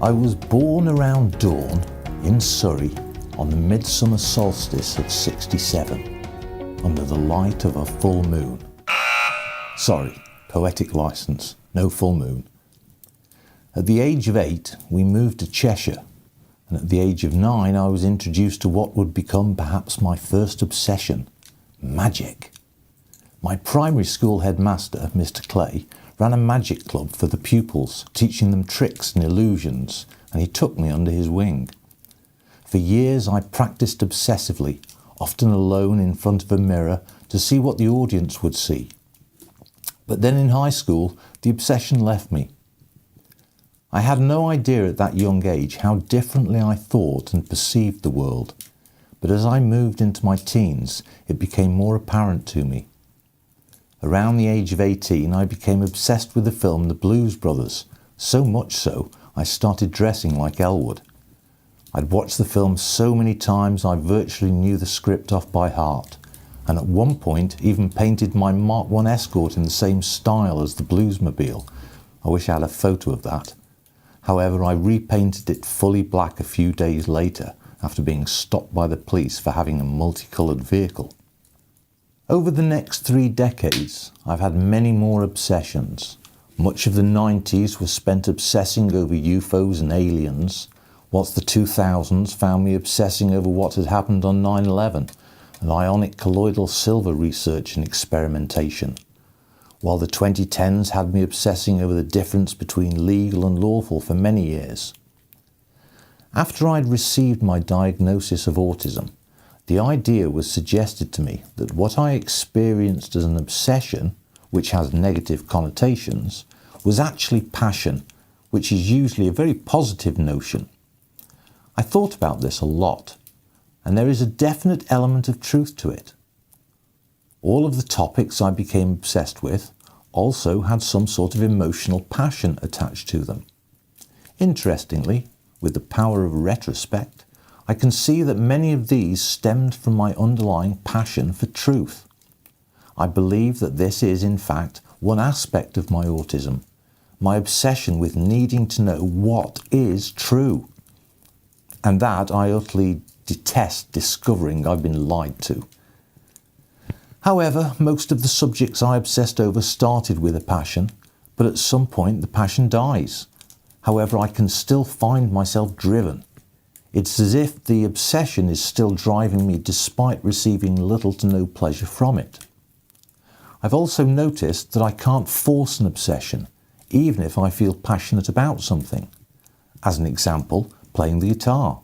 I was born around dawn in Surrey on the midsummer solstice of '67, under the light of a full moon. Sorry, poetic license, no full moon. At the age of 8, we moved to Cheshire, and at the age of 9, I was introduced to what would become perhaps my first obsession, magic. My primary school headmaster, Mr. Clay, ran a magic club for the pupils, teaching them tricks and illusions, and he took me under his wing. For years I practiced obsessively, often alone in front of a mirror, to see what the audience would see. But then in high school, the obsession left me. I had no idea at that young age how differently I thought and perceived the world, but as I moved into my teens, it became more apparent to me. Around the age of 18, I became obsessed with the film The Blues Brothers, so much so I started dressing like Elwood. I'd watched the film so many times I virtually knew the script off by heart, and at one point even painted my Mark I Escort in the same style as the Bluesmobile. I wish I had a photo of that. However, I repainted it fully black a few days later after being stopped by the police for having a multicoloured vehicle. Over the next 3 decades, I've had many more obsessions. Much of the 90s was spent obsessing over UFOs and aliens, whilst the 2000s found me obsessing over what had happened on 9/11 and ionic colloidal silver research and experimentation, while the 2010s had me obsessing over the difference between legal and lawful for many years. After I'd received my diagnosis of autism, the idea was suggested to me that what I experienced as an obsession, which has negative connotations, was actually passion, which is usually a very positive notion. I thought about this a lot, and there is a definite element of truth to it. All of the topics I became obsessed with also had some sort of emotional passion attached to them. Interestingly, with the power of retrospect, I can see that many of these stemmed from my underlying passion for truth. I believe that this is, in fact, one aspect of my autism, my obsession with needing to know what is true, and that I utterly detest discovering I've been lied to. However, most of the subjects I obsessed over started with a passion, but at some point the passion dies. However, I can still find myself driven. It's as if the obsession is still driving me despite receiving little to no pleasure from it. I've also noticed that I can't force an obsession, even if I feel passionate about something. As an example, playing the guitar.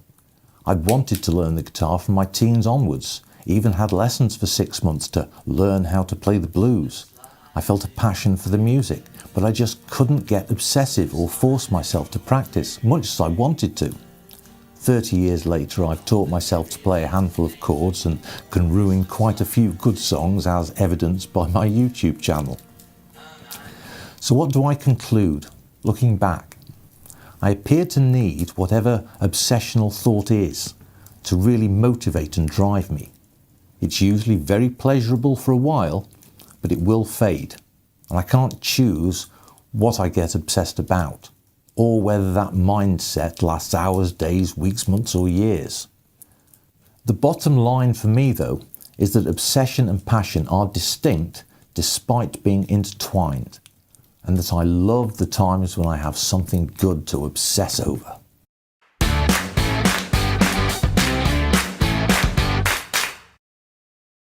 I'd wanted to learn the guitar from my teens onwards, even had lessons for 6 months to learn how to play the blues. I felt a passion for the music, but I just couldn't get obsessive or force myself to practice, much as I wanted to. 30 years later, I've taught myself to play a handful of chords and can ruin quite a few good songs, as evidenced by my YouTube channel. So what do I conclude? Looking back, I appear to need whatever obsessional thought is to really motivate and drive me. It's usually very pleasurable for a while, but it will fade, and I can't choose what I get obsessed about, or whether that mindset lasts hours, days, weeks, months or years. The bottom line for me, though, is that obsession and passion are distinct despite being intertwined, and that I love the times when I have something good to obsess over.